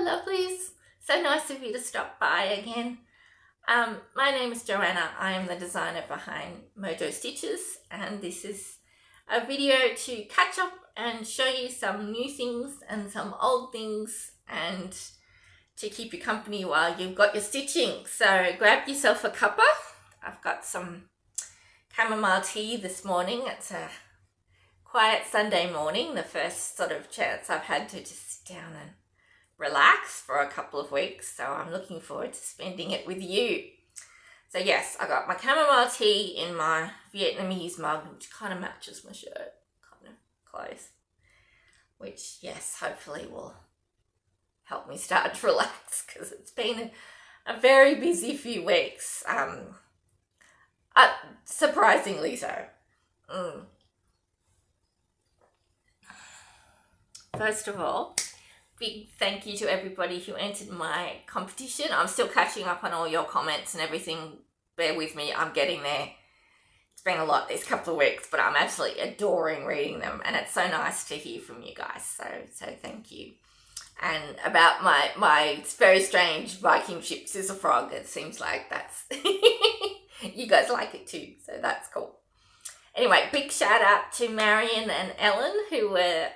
Hello lovelies, so nice of you to stop by again. My name is Joanna. I am the designer behind Mojo Stitches, and this is a video to catch up and show you some new things and some old things and to keep you company while you've got your stitching. So grab yourself a cuppa. I've got some chamomile tea this morning. It's a quiet Sunday morning, the first sort of chance I've had to just sit down and relax for a couple of weeks, so I'm looking forward to spending it with you. So yes, I got my chamomile tea in my Vietnamese mug, which kind of matches my shirt, kind of close, which yes, hopefully will help me start to relax because it's been a very busy few weeks, surprisingly so. First of all, big thank you to everybody who entered my competition. I'm still catching up on all your comments and everything. Bear with me, I'm getting there. It's been a lot these couple of weeks, but I'm absolutely adoring reading them, and it's so nice to hear from you guys. So thank you. And about my very strange Viking ship Scissor Frog, it seems like that's you guys like it too, so that's cool. Anyway, big shout out to Marion and Ellen, who were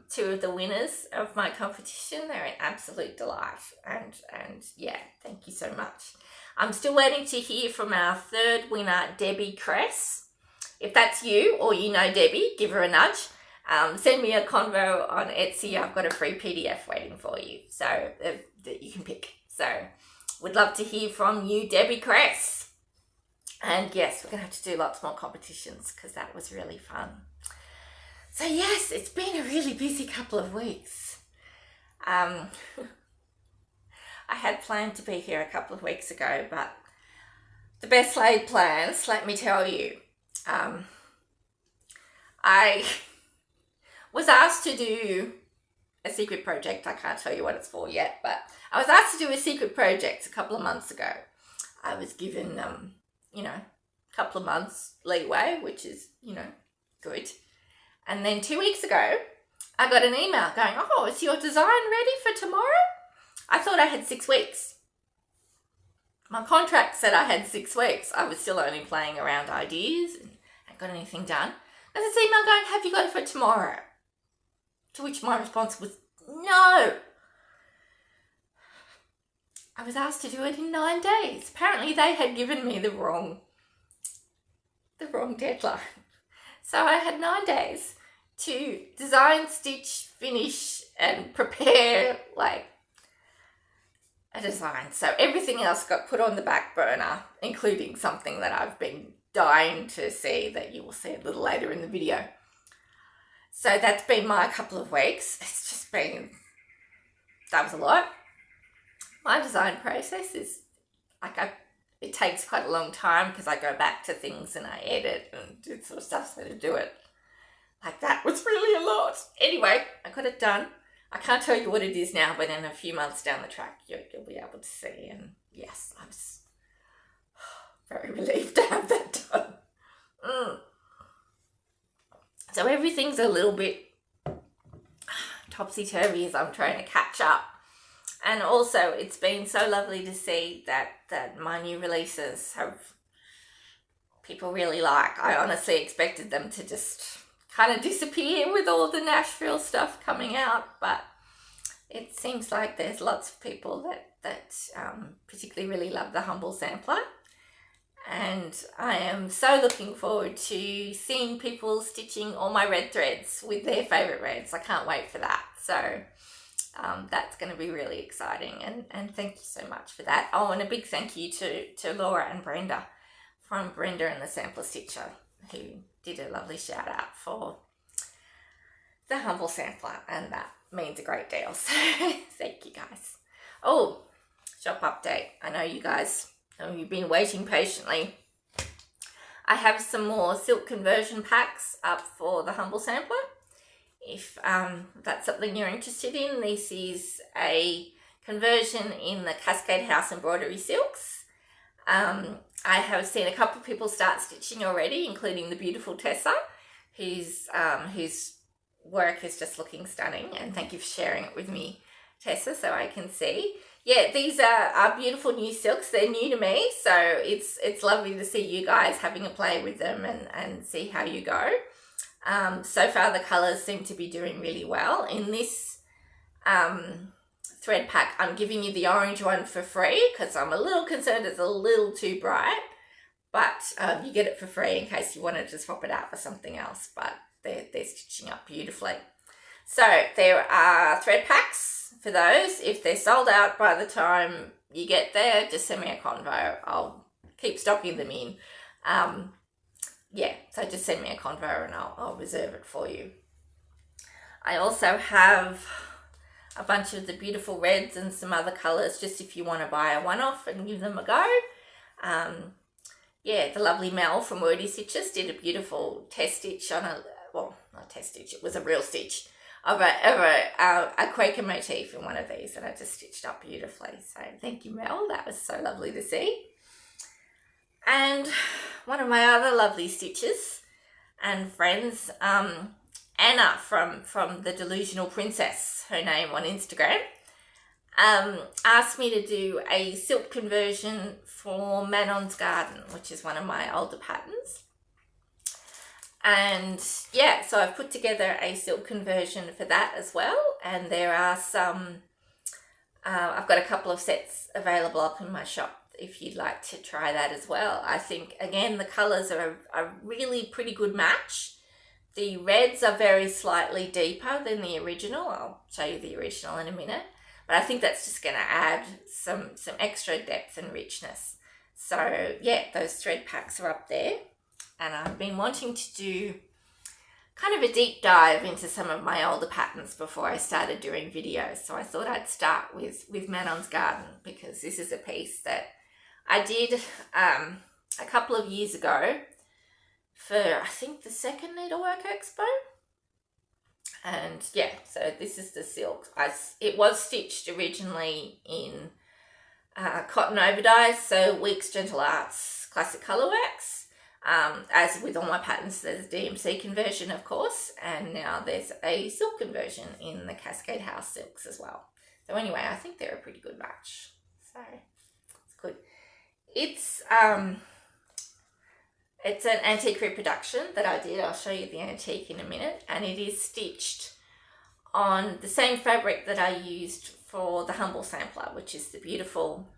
two of the winners of my competition. They're an absolute delight, and yeah, thank you so much. I'm still waiting to hear from our third winner, Debbie Cress. If that's you or you know Debbie, give her a nudge. Send me a convo on Etsy. I've got a free PDF waiting for you, so that you can pick. So, would love to hear from you, Debbie Cress. And yes, we're going to have to do lots more competitions because that was really fun. So yes, it's been a really busy couple of weeks. I had planned to be here a couple of weeks ago, but the best laid plans, let me tell you. I was asked to do a secret project. I can't tell you what it's for yet, but I was asked to do a secret project a couple of months ago. I was given a couple of months leeway, which is, good. And then 2 weeks ago, I got an email going, oh, is your design ready for tomorrow? I thought I had 6 weeks. My contract said I had 6 weeks. I was still only playing around ideas and hadn't got anything done. And this email going, have you got it for tomorrow? To which my response was, no. I was asked to do it in 9 days. Apparently they had given me the wrong deadline. So I had 9 days to design, stitch, finish, and prepare like a design. So everything else got put on the back burner, including something that I've been dying to see that you will see a little later in the video. So that's been my couple of weeks. It's just been, that was a lot. My design process is it takes quite a long time because I go back to things and I edit and do sort of stuff. So to do it like that was really a lot. Anyway, I got it done. I can't tell you what it is now, but in a few months down the track, you'll be able to see. And yes, I was very relieved to have that done. So everything's a little bit topsy-turvy as I'm trying to catch up. And also, it's been so lovely to see that my new releases have people really like. I honestly expected them to just kind of disappear with all the Nashville stuff coming out, but it seems like there's lots of people that particularly really love the Humble Sampler. And I am so looking forward to seeing people stitching all my red threads with their favourite reds. I can't wait for that. So that's going to be really exciting, and thank you so much for that. Oh, and a big thank you to Laura and Brenda from Brenda and the Sampler Stitcher, who did a lovely shout out for the Humble Sampler, and that means a great deal. So thank you guys. Oh, shop update. I know you guys, you've been waiting patiently. I have some more silk conversion packs up for the Humble Sampler. If that's something you're interested in, this is a conversion in the Cascade House embroidery silks. I have seen a couple of people start stitching already, including the beautiful Tessa, whose work is just looking stunning, and thank you for sharing it with me Tessa, so I can see. Yeah, these are beautiful new silks. They're new to me, so it's lovely to see you guys having a play with them and see how you go. So far the colours seem to be doing really well. In this thread pack, I'm giving you the orange one for free because I'm a little concerned it's a little too bright, but you get it for free in case you wanted to swap it out for something else, but they're stitching up beautifully. So there are thread packs for those. If they're sold out by the time you get there, just send me a convo. I'll keep stocking them in. Yeah, so just send me a convo and I'll reserve it for you. I also have a bunch of the beautiful reds and some other colours, just if you want to buy a one-off and give them a go. Yeah, the lovely Mel from Wordy Stitches did a beautiful test stitch on well, not test stitch, it was a real stitch of a Quaker motif in one of these, and I just stitched up beautifully. So thank you, Mel. That was so lovely to see. And one of my other lovely stitches and friends, Anna from The Delusional Princess, her name on Instagram, asked me to do a silk conversion for Manon's Garden, which is one of my older patterns. And yeah, so I've put together a silk conversion for that as well. And there are some, I've got a couple of sets available up in my shop if you'd like to try that as well. I think, again, the colours are a really pretty good match. The reds are very slightly deeper than the original. I'll show you the original in a minute. But I think that's just going to add some extra depth and richness. So yeah, those thread packs are up there. And I've been wanting to do kind of a deep dive into some of my older patterns before I started doing videos. So I thought I'd start with Manon's Garden, because this is a piece that I did a couple of years ago for, I think, the second Needlework Expo. And yeah, so this is the silk. It was stitched originally in cotton overdyes, so Weeks Gentle Arts Classic Colourworks. As with all my patterns, there's a DMC conversion, of course, and now there's a silk conversion in the Cascade House silks as well. So anyway, I think they're a pretty good match. So it's good. It's an antique reproduction that I did. I'll show you the antique in a minute, and it is stitched on the same fabric that I used for the Humble Sampler, which is the beautiful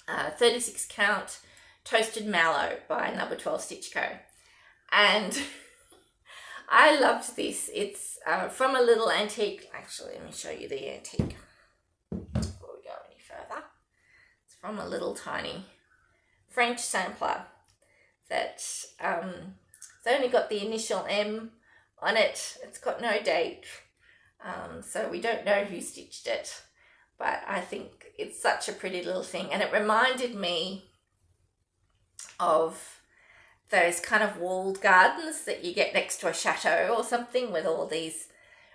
36 count Toasted Mallow by Number 12 Stitch Co. And I loved this. It's from a little antique. Actually, let me show you the antique before we go any further. It's from a little tiny French sampler that it's only got the initial M on it. It's got no date, so we don't know who stitched it, but I think it's such a pretty little thing, and it reminded me of those kind of walled gardens that you get next to a chateau or something, with all these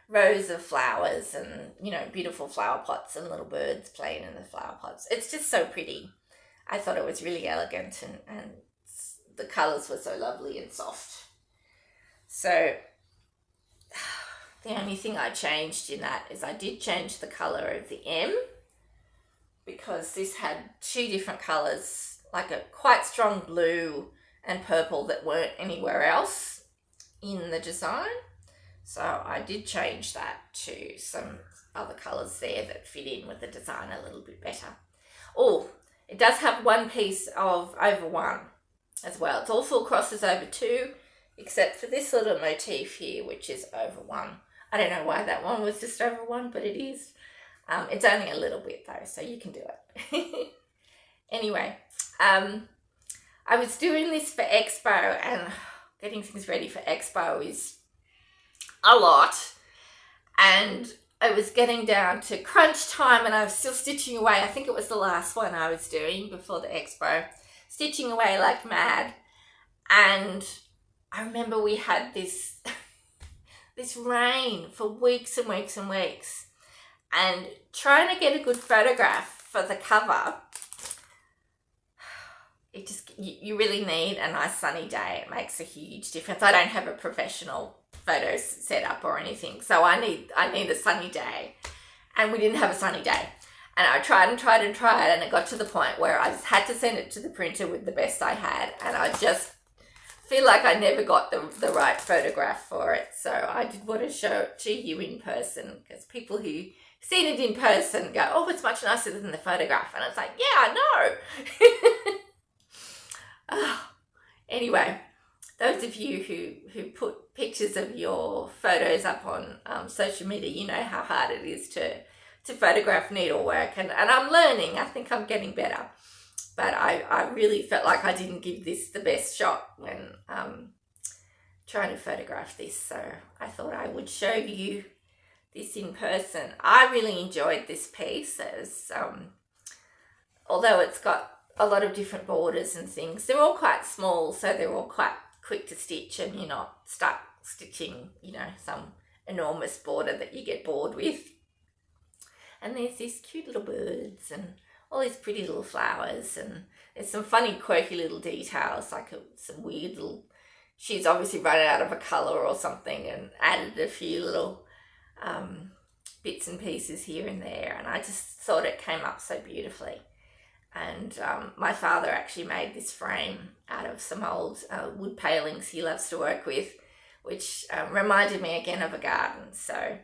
rows of flowers and, you know, beautiful flower pots and little birds playing in the flower pots. It's just so pretty. I thought it was really elegant, and the colours were so lovely and soft. So the only thing I changed in that is I did change the colour of the M, because this had two different colours, like a quite strong blue and purple that weren't anywhere else in the design. So I did change that to some other colours there that fit in with the design a little bit better. Oh, it does have one piece of over one as well. It's all full crosses over two, except for this little motif here, which is over one. I don't know why that one was just over one, but it is. It's only a little bit though, so you can do it. Anyway, I was doing this for Expo, and getting things ready for Expo is a lot, and I was getting down to crunch time, and I was still stitching away. I think it was the last one I was doing before the Expo, stitching away like mad. And I remember we had this this rain for weeks and weeks and weeks, and trying to get a good photograph for the cover, it just, you really need a nice sunny day. It makes a huge difference. I don't have a professional photos set up or anything, so I need a sunny day. and we didn't have a sunny day. And I tried and tried and tried, and it got to the point where I just had to send it to the printer with the best I had, and I just feel like I never got the right photograph for it. So I did want to show it to you in person, because people who seen it in person go, oh, it's much nicer than the photograph. And it's like, yeah, I know. Oh, anyway, those of you who put pictures of your photos up on social media, you know how hard it is to photograph needlework. And I'm learning. I think I'm getting better. But I really felt like I didn't give this the best shot when trying to photograph this. So I thought I would show you this in person. I really enjoyed this piece, as although it's got a lot of different borders and things. They're all quite small, so they're all quite quick to stitch, and you're not stuck stitching, you know, some enormous border that you get bored with. And there's these cute little birds and all these pretty little flowers, and there's some funny quirky little details, like some weird little, she's obviously run out of a colour or something and added a few little bits and pieces here and there, and I just thought it came up so beautifully. And my father actually made this frame out of some old wood palings he loves to work with, which reminded me again of a garden. So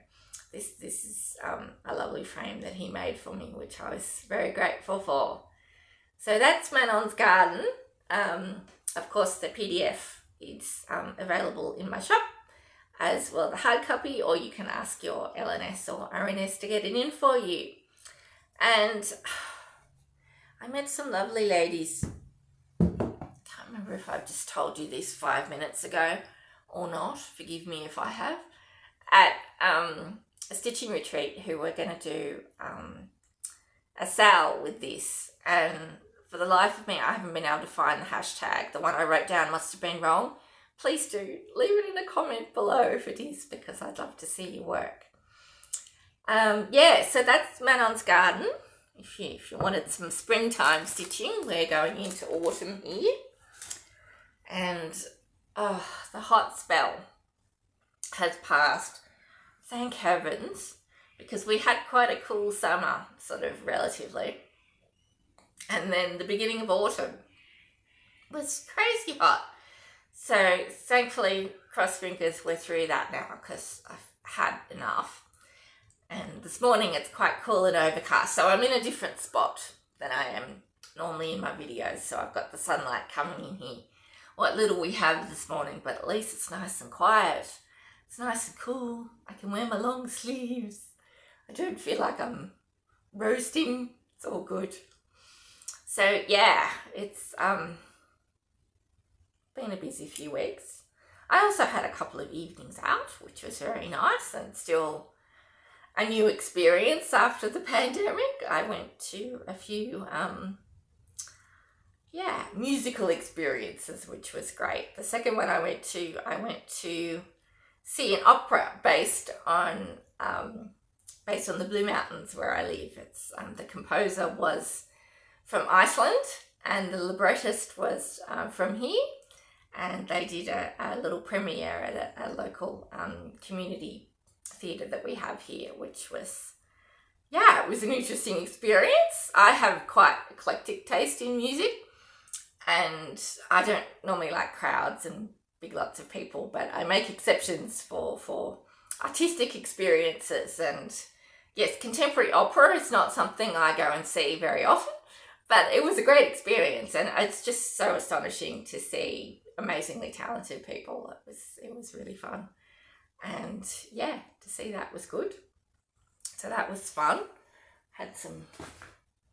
this is a lovely frame that he made for me, which I was very grateful for. So that's Manon's garden. Of course, the PDF is available in my shop, as well the hard copy, or you can ask your LNS or RNS to get it in for you. And I met some lovely ladies. Can't remember if I've just told you this 5 minutes ago or not. Forgive me if I have. At a stitching retreat, who were going to do a sale with this, and for the life of me I haven't been able to find the hashtag. The one I wrote down must have been wrong. Please do leave it in a comment below if it is, because I'd love to see your work. Yeah, so that's Manon's garden. If you wanted some springtime stitching, we're going into autumn here. And the hot spell has passed, thank heavens, because we had quite a cool summer, sort of relatively. And then the beginning of autumn was crazy hot. So thankfully, cross fingers, we're through that now, because I've had enough. And this morning it's quite cool and overcast, so I'm in a different spot than I am normally in my videos. So I've got the sunlight coming in here. What little we have this morning, but at least it's nice and quiet. It's nice and cool. I can wear my long sleeves. I don't feel like I'm roasting. It's all good. So yeah, it's been a busy few weeks. I also had a couple of evenings out, which was very nice, and still a new experience after the pandemic. I went to a few musical experiences, which was great. The second one I went to see an opera based on the Blue Mountains where I live. It's the composer was from Iceland and the librettist was from here, and they did a little premiere at a local community theatre that we have here, which was, yeah, it was an interesting experience. I have quite eclectic taste in music, and I don't normally like crowds and big lots of people, but I make exceptions for artistic experiences. And yes, contemporary opera is not something I go and see very often, but it was a great experience, and it's just so astonishing to see amazingly talented people. It was really fun. And yeah, to see that was good. So that was fun.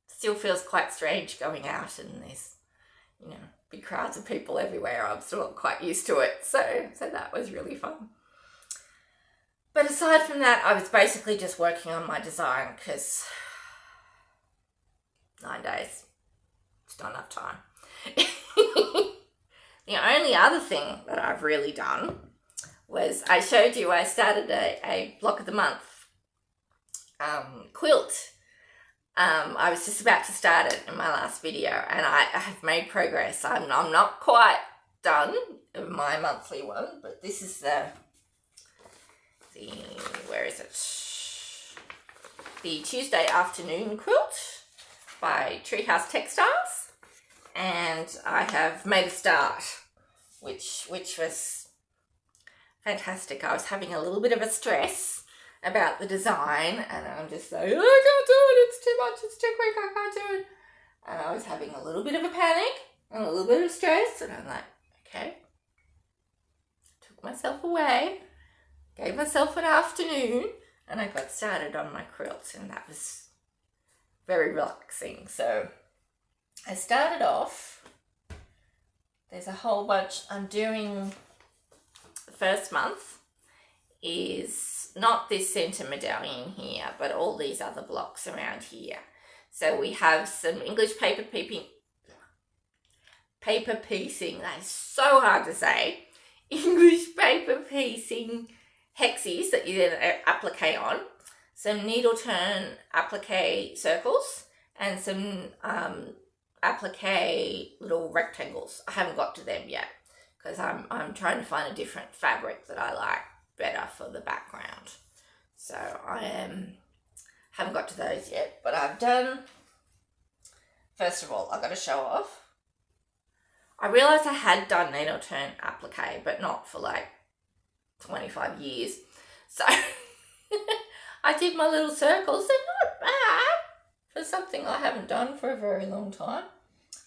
Still feels quite strange going out and there's, you know, big crowds of people everywhere. I'm still not quite used to it. So that was really fun. But aside from that, I was basically just working on my design, because 9 days, it's not enough time. The only other thing that I've really done was, I showed you I started a block of the month quilt. I was just about to start it in my last video, and I have made progress. I'm not quite done with my monthly one, but this is where is it? the Tuesday Afternoon Quilt by Treehouse Textiles, and I have made a start, which was fantastic. I was having a little bit of a stress about the design, and I'm just like, oh, I can't do it, it's too much, it's too quick, I can't do it. And I was having a little bit of a panic and a little bit of stress, and I'm like, okay, took myself away, gave myself an afternoon, and I got started on my quilt, and that was very relaxing. So I started off, there's a whole bunch I'm doing. The first month is not this centre medallion here, but all these other blocks around here. So we have some English paper piecing, that is so hard to say, English paper piecing hexies that you then applique on, some needle turn applique circles, and some applique little rectangles. I haven't got to them yet because I'm trying to find a different fabric that I like better for the background. So haven't got to those yet, but I've done, first of all, I've got to show off. I realised I had done needle turn applique, but not for like 25 years. So I did my little circles. They're not bad for something I haven't done for a very long time.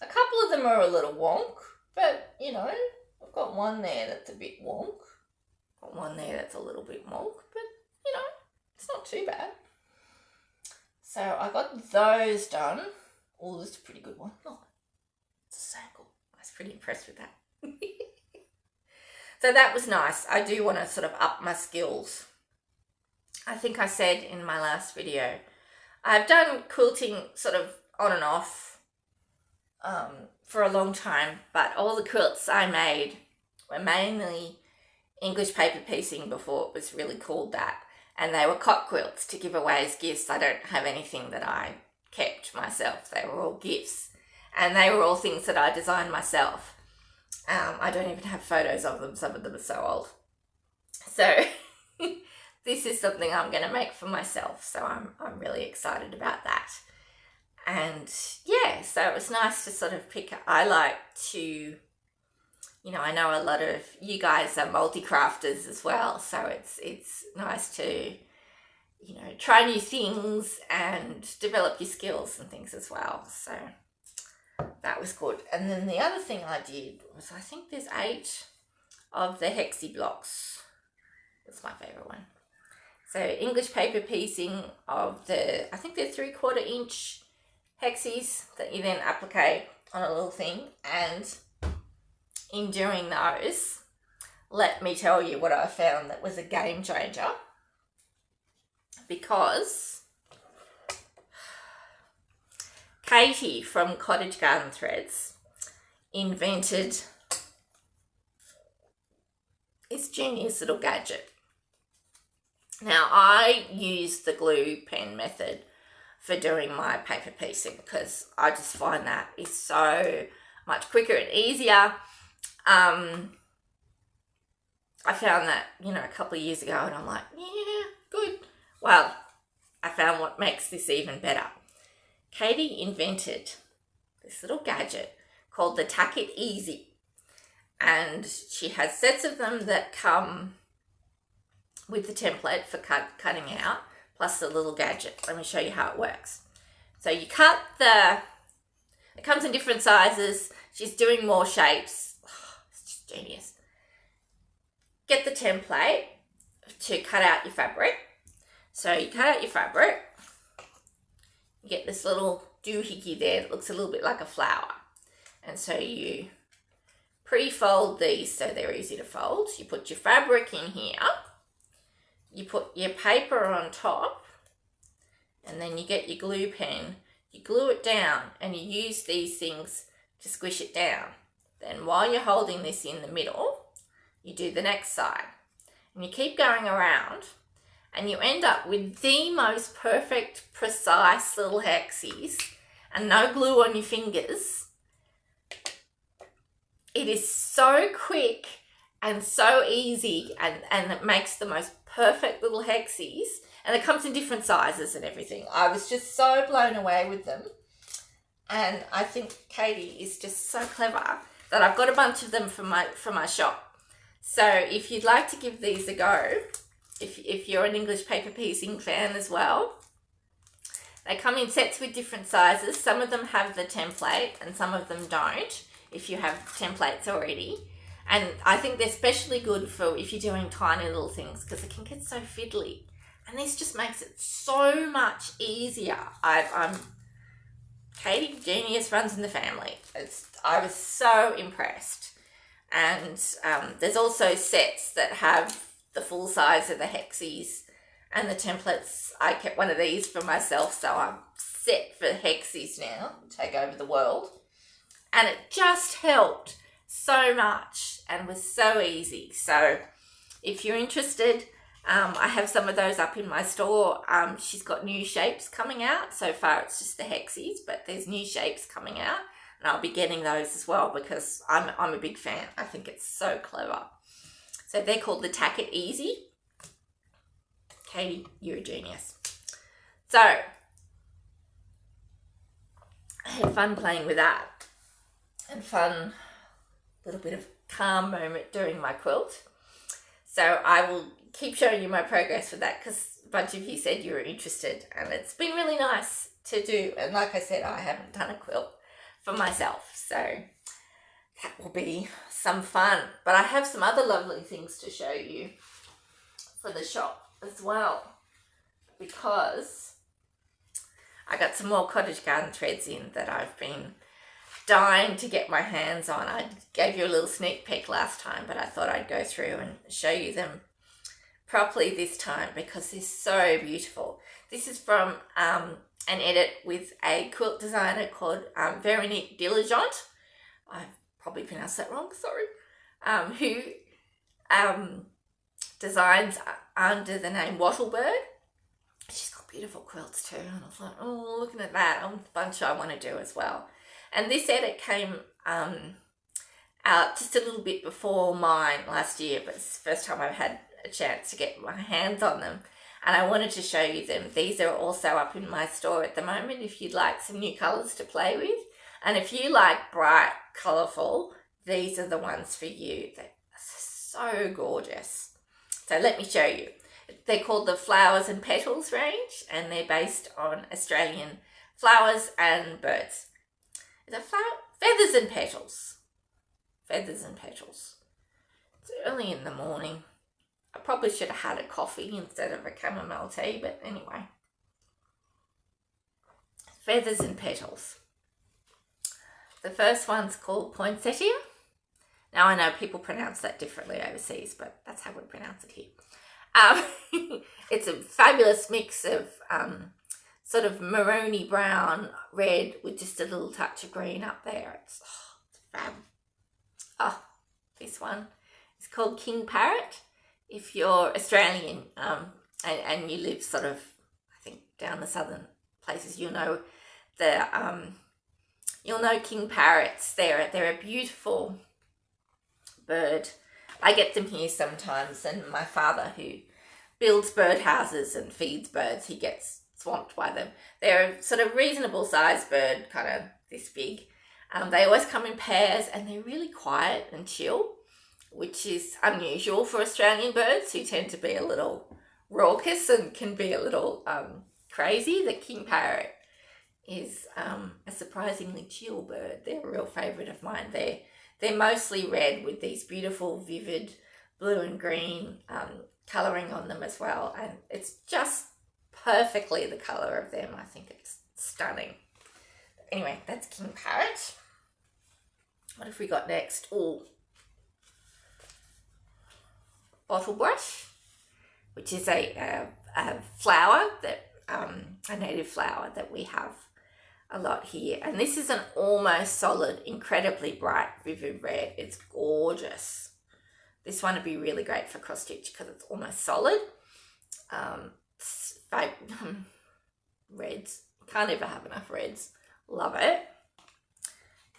A couple of them are a little wonk, but you know, I've got one there that's a bit wonk. Got one there that's a little bit wonk, but you know, it's not too bad. So I got those done. Oh, this is a pretty good one. Look, it's a circle. I was pretty impressed with that. So that was nice. I do want to sort of up my skills. I think I said in my last video, I've done quilting sort of on and off for a long time, but all the quilts I made were mainly English paper piecing before it was really called that, and they were cot quilts to give away as gifts. I don't have anything that I kept myself. They were all gifts, and they were all things that I designed myself. I don't even have photos of them. Some of them are so old. So this is something I'm going to make for myself. So I'm really excited about that. And yeah, so it was nice to sort of pick. I like to, you know, I know a lot of you guys are multi-crafters as well. So it's nice to, you know, try new things and develop your skills and things as well. So that was good. And then the other thing I did was, I think there's 8 of the hexie blocks. That's my favourite one. So English paper piecing of the, I think they're 3/4 inch hexies that you then applique on a little thing. And in doing those, let me tell you what I found that was a game changer. Because Katie from Cottage Garden Threads invented this genius little gadget. Now, I use the glue pen method for doing my paper piecing because I just find that is so much quicker and easier. I found that, you know, a couple of years ago, and I'm like, yeah, good. Well, I found what makes this even better. Katie invented this little gadget called the Tack Easy, and she has sets of them that come with the template for cutting out, plus the little gadget. Let me show you how it works. So you cut it comes in different sizes. She's doing more shapes. Oh, it's just genius. Get the template to cut out your fabric. So you cut out your fabric. You get this little doohickey there that looks a little bit like a flower. And so you pre-fold these so they're easy to fold. You put your fabric in here. You put your paper on top. And then you get your glue pen. You glue it down and you use these things to squish it down. Then while you're holding this in the middle, you do the next side. And you keep going around. And you end up with the most perfect, precise little hexies and no glue on your fingers. It is so quick and so easy, and it makes the most perfect little hexies. And it comes in different sizes and everything. I was just so blown away with them. And I think Katie is just so clever that I've got a bunch of them from my shop. So if you'd like to give these a go, if you're an English paper piecing fan as well, they come in sets with different sizes. Some of them have the template and some of them don't, if you have templates already. And I think they're especially good for if you're doing tiny little things, because it can get so fiddly. And this just makes it so much easier. Katie, genius, runs in the family. I was so impressed. And there's also sets that have the full size of the hexies and the templates. I kept one of these for myself, so I'm set for hexies now, take over the world. And it just helped so much and was so easy. So if you're interested, I have some of those up in my store. She's got new shapes coming out. So far it's just the hexies, but there's new shapes coming out, and I'll be getting those as well because I'm a big fan. I think it's so clever. So they're called the Tack It Easy. Katie, you're a genius. So I had fun playing with that, and fun little bit of calm moment during my quilt. So I will keep showing you my progress with that because a bunch of you said you were interested, and it's been really nice to do. And like I said, I haven't done a quilt for myself, so that will be some fun. But I have some other lovely things to show you for the shop as well, because I got some more cottage garden threads in that I've been dying to get my hands on. I gave you a little sneak peek last time, but I thought I'd go through and show you them properly this time because they're so beautiful. This is from an edit with a quilt designer called Veronique Diligent. I probably pronounced that wrong, sorry. Who designs under the name Wattlebird. She's got beautiful quilts too, and I was like, oh, looking at that, a bunch I want to do as well. And this edit came out just a little bit before mine last year, but it's the first time I've had a chance to get my hands on them, and I wanted to show you them. These are also up in my store at the moment if you'd like some new colours to play with. And if you like bright, colourful, these are the ones for you. They're so gorgeous. So let me show you. They're called the Flowers and Petals range, and they're based on Australian flowers and birds. Is it feathers and petals? Feathers and petals. It's early in the morning. I probably should have had a coffee instead of a chamomile tea, but anyway. Feathers and petals. The first one's called poinsettia. Now I know people pronounce that differently overseas, but that's how we pronounce it here. It's a fabulous mix of sort of maroony brown, red with just a little touch of green up there. It's fab. Oh, this one is called King Parrot. If you're Australian and you live sort of, I think, down the southern places, you'll know king parrots. They're a beautiful bird. I get them here sometimes, and my father, who builds birdhouses and feeds birds, he gets swamped by them. They're a sort of reasonable sized bird, kind of this big. They always come in pairs, and they're really quiet and chill, which is unusual for Australian birds, who tend to be a little raucous and can be a little crazy. The king parrot is a surprisingly chill bird. They're a real favourite of mine. They're mostly red with these beautiful, vivid blue and green colouring on them as well, and it's just perfectly the colour of them. I think it's stunning. Anyway, that's king parrot. What have we got next? Oh, bottle brush, which is a flower that a native flower that we have a lot here, and this is an almost solid, incredibly bright, vivid red. It's gorgeous. This one would be really great for cross stitch because it's almost solid. Reds, can't ever have enough reds. Love it.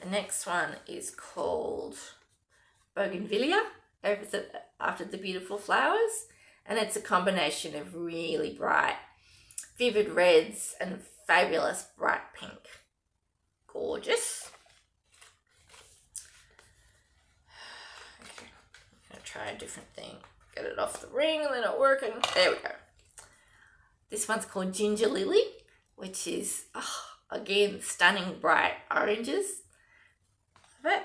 The next one is called Bougainvillea, after the beautiful flowers, And it's a combination of really bright, vivid reds and fabulous bright pink. Gorgeous. Okay, I'm going to try a different thing. Get it off the ring and they're not working. There we go. This one's called Ginger Lily, which is, again, stunning bright oranges. Love it.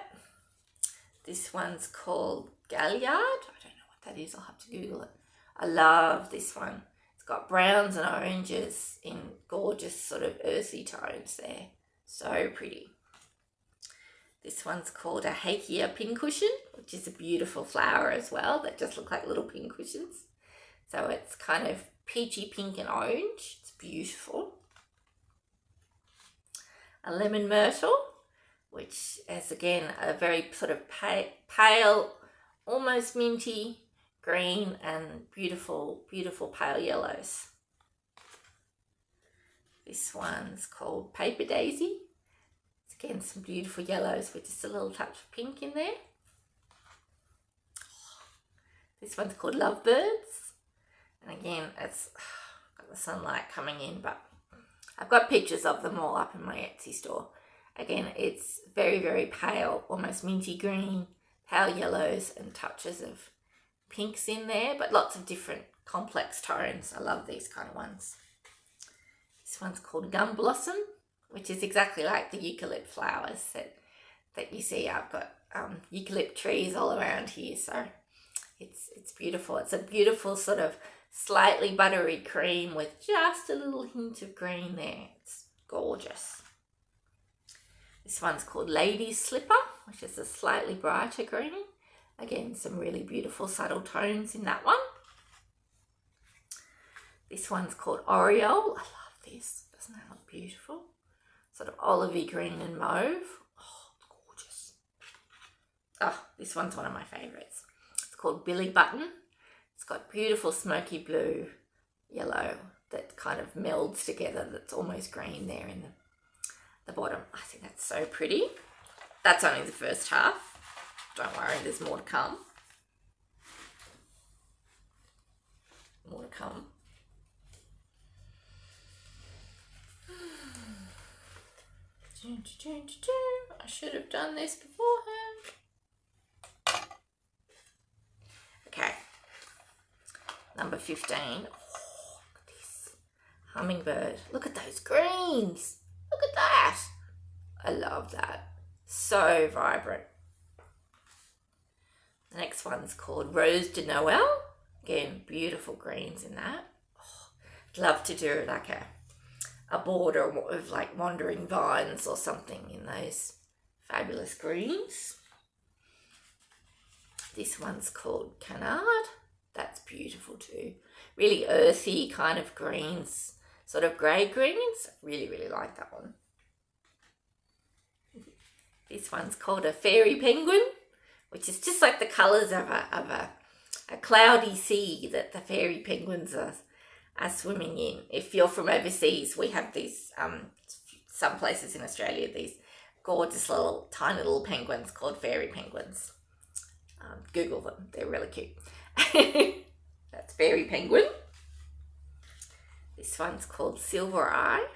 This one's called Galliard. I don't know what that is. I'll have to Google it. I love this one. It's got browns and oranges in gorgeous sort of earthy tones there. So pretty. This one's called a Hakea pincushion, which is a beautiful flower as well that just look like little pincushions. So it's kind of peachy pink and orange. It's beautiful. A lemon myrtle, which is again a very sort of pale, almost minty green and beautiful, beautiful pale yellows. This one's called Paper Daisy. It's again some beautiful yellows with just a little touch of pink in there. This one's called Lovebirds. And again, it's got the sunlight coming in, but I've got pictures of them all up in my Etsy store. Again, it's very, very pale, almost minty green, pale yellows and touches of pinks in there, but lots of different complex tones. I love these kind of ones. This one's called Gum Blossom, which is exactly like the eucalypt flowers that you see. I've got eucalypt trees all around here, so it's beautiful. It's a beautiful sort of slightly buttery cream with just a little hint of green there. It's gorgeous. This one's called Lady Slipper, which is a slightly brighter green. Again, some really beautiful subtle tones in that one. This one's called Oriole. I love this. Doesn't that look beautiful? Sort of olivey green and mauve. Oh, it's gorgeous. Oh, this one's one of my favourites. It's called Billy Button. It's got beautiful smoky blue, yellow that kind of melds together. That's almost green there in the bottom. I think that's so pretty. That's only the first half. Don't worry, there's more to come. More to come. I should have done this beforehand. Okay. Number 15. Oh, look at this. Hummingbird. Look at those greens. Look at that. I love that. So vibrant. The next one's called Rose de Noël. Again, beautiful greens in that. Oh, I'd love to do like a border of like wandering vines or something in those fabulous greens. This one's called Canard. That's beautiful too. Really earthy kind of greens, sort of grey greens. Really, really like that one. This one's called a Fairy Penguin, which is just like the colours of a cloudy sea that the fairy penguins are swimming in. If you're from overseas, we have these, some places in Australia, these gorgeous little, tiny little penguins called fairy penguins. Google them, they're really cute. That's Fairy Penguin. This one's called Silver Eye,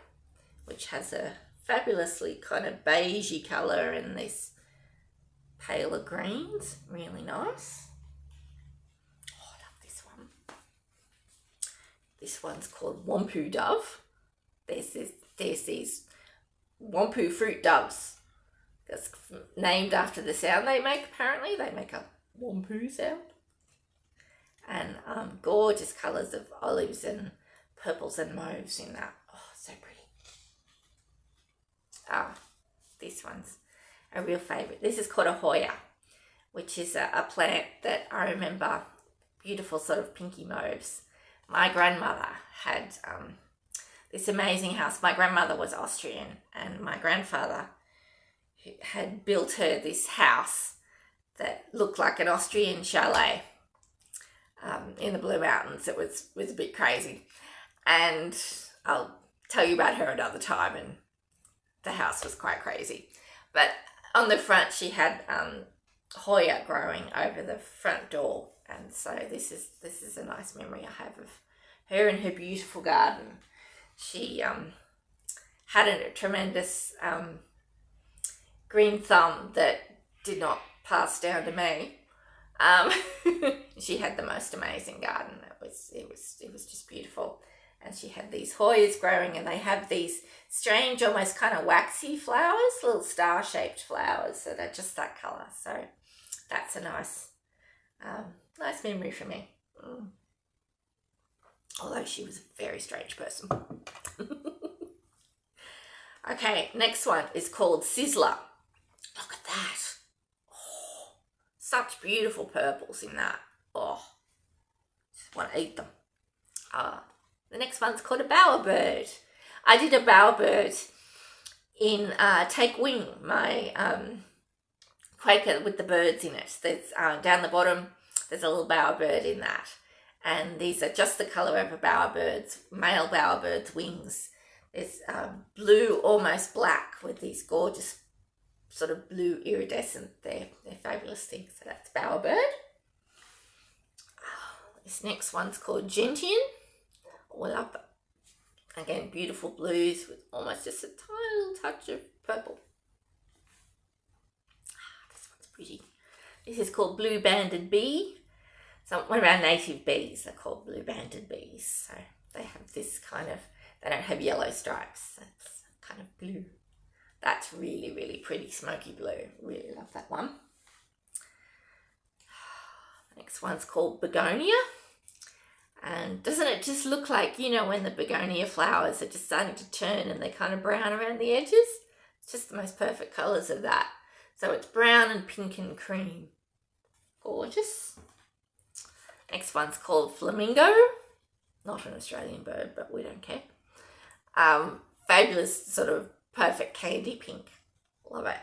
which has a fabulously kind of beigey colour and this paler greens. Really nice. Oh, I love this one. This one's called Wampu Dove. There's these Wampu fruit doves. That's named after the sound they make, apparently. They make a Wampu sound. And gorgeous colours of olives and purples and mauves in that. Oh, so pretty. This one's a real favourite. This is called a Hoya, which is a plant that I remember, beautiful sort of pinky mauves. My grandmother had this amazing house. My grandmother was Austrian and my grandfather had built her this house that looked like an Austrian chalet in the Blue Mountains. It was a bit crazy. And I'll tell you about her another time, and the house was quite crazy. But on the front, she had Hoya growing over the front door. and so this is a nice memory I have of her and her beautiful garden. She had a tremendous green thumb that did not pass down to me. She had the most amazing garden. It was just beautiful. And she had these Hoyas growing, and they have these strange, almost kind of waxy flowers, little star-shaped flowers that are just that colour. So that's a nice memory for me. Although she was a very strange person. Okay, next one is called Sizzler. Look at that. Oh, such beautiful purples in that. Oh, just want to eat them. The next one's called a bowerbird. I did a bowerbird in Take Wing, my Quaker with the birds in it. There's down the bottom, there's a little bowerbird in that. And these are just the colour of a bowerbird's, male bowerbird's wings. There's blue, almost black, with these gorgeous sort of blue iridescent. They're fabulous things. So that's bowerbird. This next one's called gentian. Oh, I love that. Again, beautiful blues with almost just a tiny little touch of purple. This one's pretty. This is called blue banded bee. So one of our native bees are called blue banded bees. So they have this kind of, they don't have yellow stripes. It's kind of blue. That's really, really pretty smoky blue. Really love that one. The next one's called begonia. And doesn't it just look like, you know, when the begonia flowers are just starting to turn and they're kind of brown around the edges? It's just the most perfect colours of that. So it's brown and pink and cream. Gorgeous. Next one's called flamingo. Not an Australian bird, but we don't care. Fabulous, sort of perfect candy pink. Love it.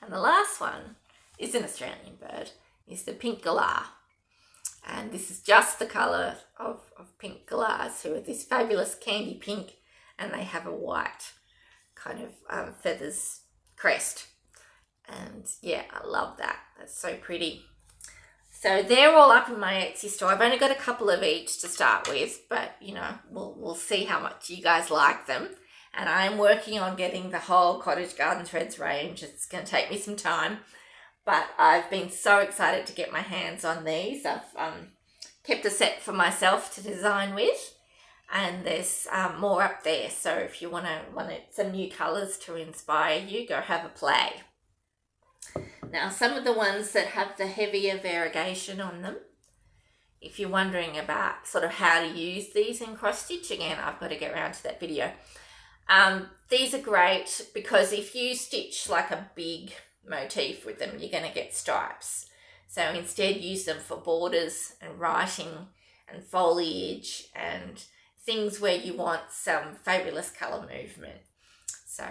And the last one is an Australian bird. Is the pink galah. And this is just the colour of pink galahs, who are this fabulous candy pink, and they have a white kind of feathers crest. And yeah, I love that. That's so pretty. So they're all up in my Etsy store. I've only got a couple of each to start with, but you know, we'll see how much you guys like them. And I'm working on getting the whole Cottage Garden Threads range. It's going to take me some time, but I've been so excited to get my hands on these. I've kept a set for myself to design with, and there's more up there. So if you want some new colours to inspire you, go have a play. Now, some of the ones that have the heavier variegation on them, if you're wondering about sort of how to use these in cross stitch, again, I've got to get around to that video. These are great because if you stitch like a big motif with them, you're going to get stripes. So instead use them for borders and writing and foliage and things where you want some fabulous colour movement. So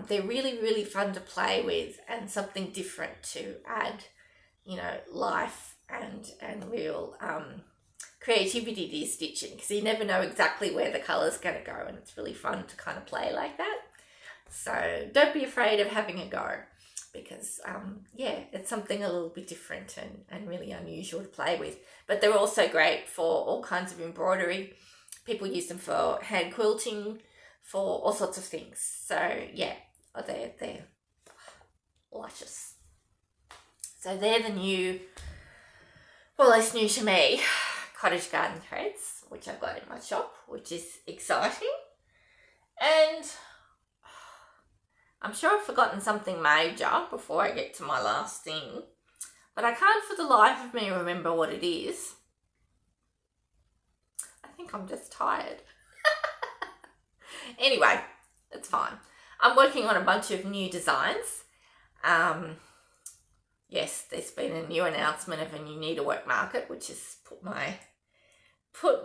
they're really, really fun to play with and something different to add, you know, life and real creativity to your stitching, because you never know exactly where the colour's going to go, and it's really fun to kind of play like that. So don't be afraid of having a go, because yeah, it's something a little bit different and really unusual to play with. But they're also great for all kinds of embroidery. People use them for hand quilting, for all sorts of things. So yeah, they're luscious. So they're the new, well, it's new to me, Cottage Garden Threads, which I've got in my shop, which is exciting. And I'm sure I've forgotten something major before I get to my last thing, but I can't for the life of me remember what it is. I think I'm just tired. Anyway, it's fine. I'm working on a bunch of new designs. Yes, there's been a new announcement of a new needlework market, which has put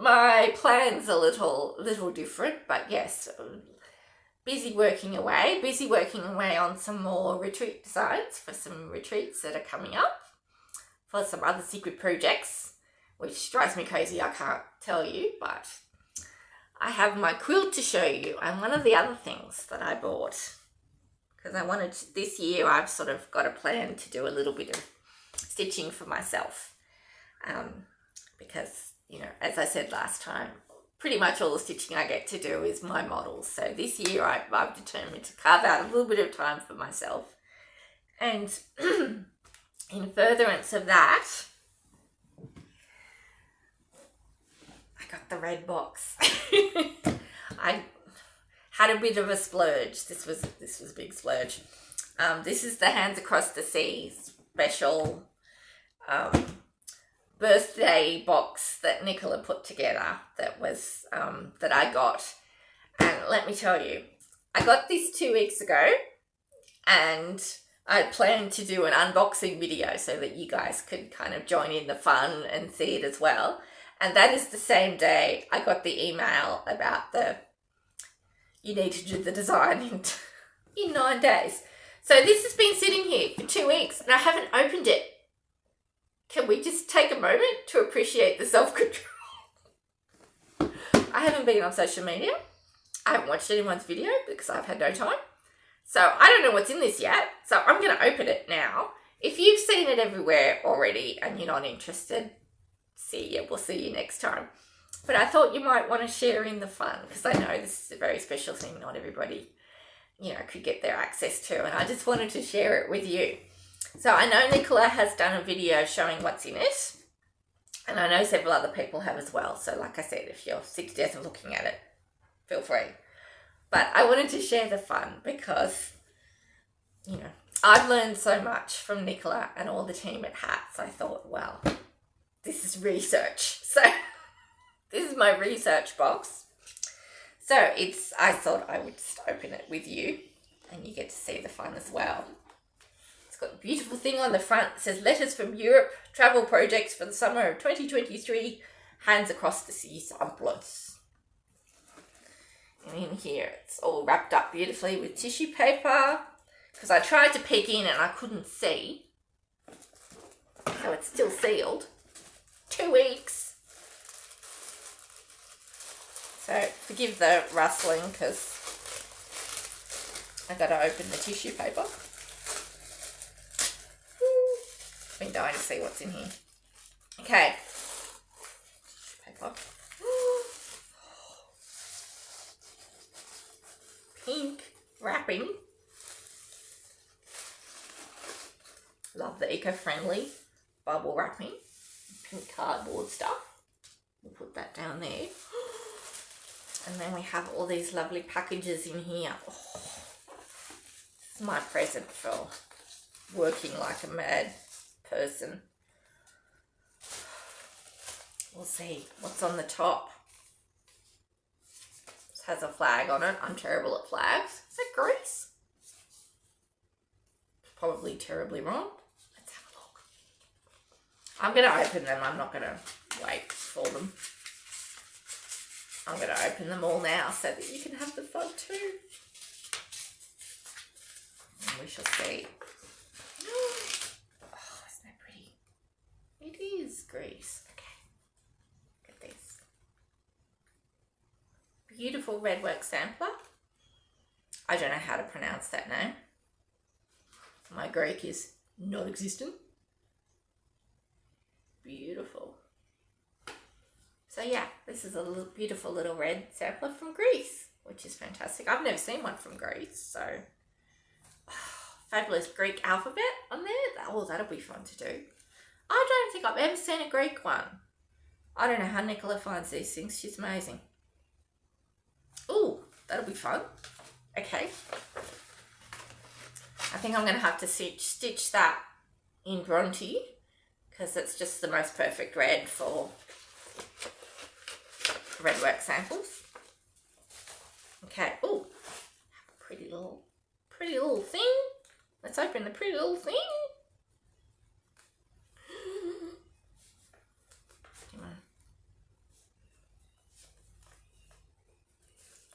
my plans a little different. But yes, busy working away on some more retreat designs for some retreats that are coming up, for some other secret projects, which drives me crazy. I can't tell you, but I have my quilt to show you, and one of the other things that I bought, because I wanted to, this year I've sort of got a plan to do a little bit of stitching for myself. because, you know, as I said last time, pretty much all the stitching I get to do is my models. So this year I've determined to carve out a little bit of time for myself. And in furtherance of that, I got the red box. I had a bit of a splurge. This was a big splurge. This is the Hands Across the Sea special birthday box that Nicola put together. That was that I got, and let me tell you, I got this 2 weeks ago, and I planned to do an unboxing video so that you guys could kind of join in the fun and see it as well. And that is the same day I got the email about you need to do the design in 9 days. So this has been sitting here for 2 weeks and I haven't opened it. Can we just take a moment to appreciate the self-control? I haven't been on social media. I haven't watched anyone's video because I've had no time. So I don't know what's in this yet. So I'm going to open it now. If you've seen it everywhere already and you're not interested, see you. We'll see you next time. But I thought you might want to share in the fun because I know this is a very special thing. Not everybody, you know, could get their access to. And I just wanted to share it with you. So I know Nicola has done a video showing what's in it. And I know several other people have as well. So like I said, if you're sick to death of looking at it, feel free. But I wanted to share the fun because, you know, I've learned so much from Nicola and all the team at Hats. I thought, well, this is research. So this is my research box. So I thought I would just open it with you and you get to see the fun as well. It's got a beautiful thing on the front. It says Letters from Europe, Travel Projects for the Summer of 2023, Hands Across the Sea Samplers. And in here, it's all wrapped up beautifully with tissue paper because I tried to peek in and I couldn't see. So it's still sealed. 2 weeks. So forgive the rustling because I've got to open the tissue paper. I've been dying to see what's in here. Okay. Tissue paper. Pink wrapping. Love the eco-friendly bubble wrapping. Pink cardboard stuff. We'll put that down there. And then we have all these lovely packages in here. Oh, this is my present for working like a mad person. We'll see what's on the top. Has a flag on it. I'm terrible at flags. Is that Greece? Probably terribly wrong. Let's have a look. I'm going to open them. I'm not going to wait for them. I'm going to open them all now so that you can have the fun too. And we shall see. Oh, isn't that pretty? It is Greece. Okay. Look at this. Beautiful redwork sampler. I don't know how to pronounce that name. My Greek is non-existent. Beautiful. So yeah, this is a beautiful little red sampler from Greece, which is fantastic. I've never seen one from Greece, so fabulous Greek alphabet on there. Oh, that'll be fun to do. I don't think I've ever seen a Greek one. I don't know how Nicola finds these things. She's amazing. Oh, that'll be fun. Okay. I think I'm going to have to stitch that in Bronte because it's just the most perfect red for red work samples. Okay. Oh, pretty little thing. Let's open the pretty little thing. Come on.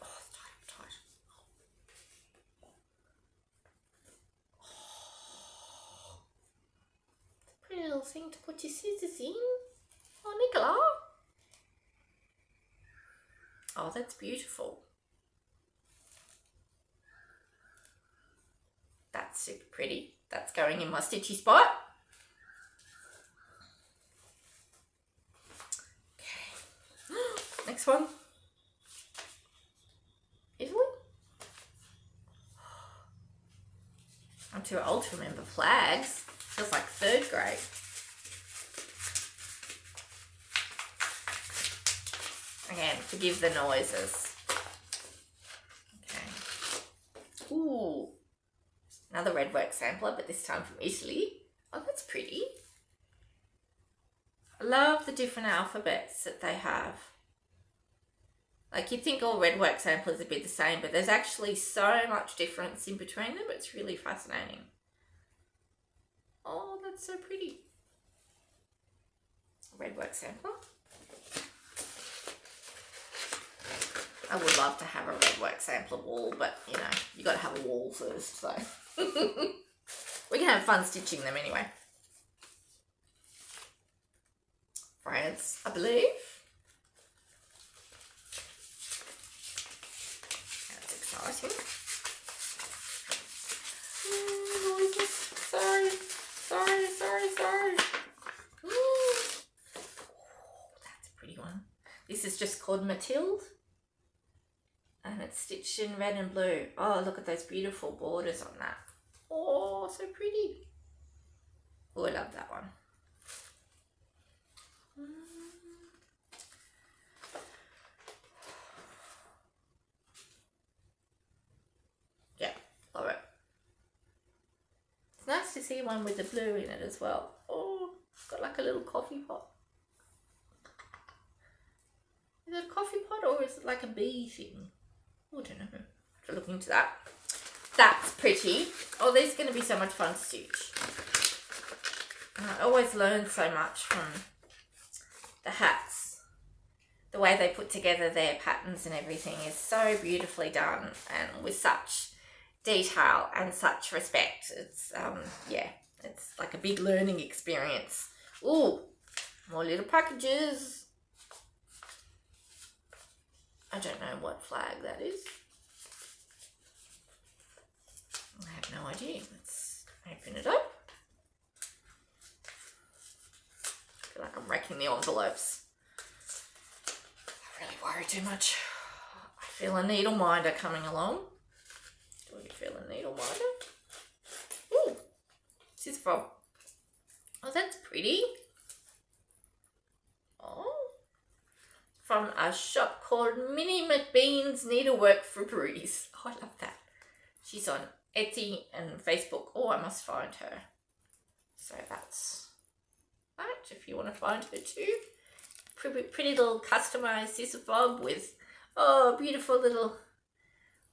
Oh, it's tight. Oh, it's a pretty little thing to put your scissors in. Oh, Nicola. Oh, that's beautiful. That's super pretty. That's going in my stitchy spot. next one. Italy? I'm too old to remember flags. Feels like 3rd grade. Again, forgive the noises. Okay. Ooh. Another redwork sampler, but this time from Italy. Oh, that's pretty. I love the different alphabets that they have. Like, you'd think all redwork samplers would be the same, but there's actually so much difference in between them. It's really fascinating. Oh, that's so pretty. Redwork sampler. I would love to have a redwork sampler wall, but, you know, you got to have a wall first, so. We can have fun stitching them anyway. France, I believe. That's exciting. Sorry. Ooh, that's a pretty one. This is just called Mathilde. And it's stitched in red and blue. Oh, look at those beautiful borders on that. Oh, so pretty. Oh, I love that one. Yeah, love it. It's nice to see one with the blue in it as well. Oh, it's got like a little coffee pot. Is it a coffee pot or is it like a bee thing? Oh, I don't know. I have to look into that. That's pretty. Oh, these are going to be so much fun to stitch. I always learn so much from the hats. The way they put together their patterns and everything is so beautifully done and with such detail and such respect. It's, yeah, it's like a big learning experience. Ooh, more little packages. I don't know what flag that is. I have no idea. Let's open it up. I feel like I'm wrecking the envelopes. I really worry too much. I feel a needle minder coming along. Do you feel a needle minder? Ooh, what's this from? Oh, that's pretty. Oh. From a shop called Minnie McBean's Needlework Fripperies. Oh, I love that. She's on Etsy and Facebook. Oh, I must find her. So that's that, if you want to find her too. Pretty little customized scissor fob with, oh, beautiful little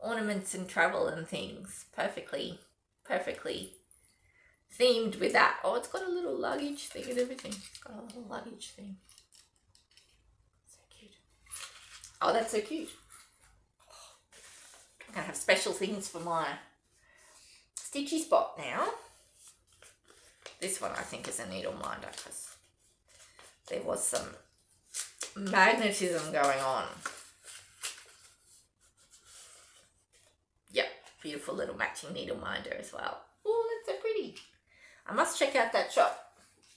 ornaments and travel and things. Perfectly themed with that. Oh, it's got a little luggage thing and everything. It's got a little luggage thing. Oh, that's so cute. I'm going to have special things for my stitchy spot now. This one I think is a needle minder because there was some magnetism going on. Yep, beautiful little matching needle minder as well. Oh, that's so pretty. I must check out that shop.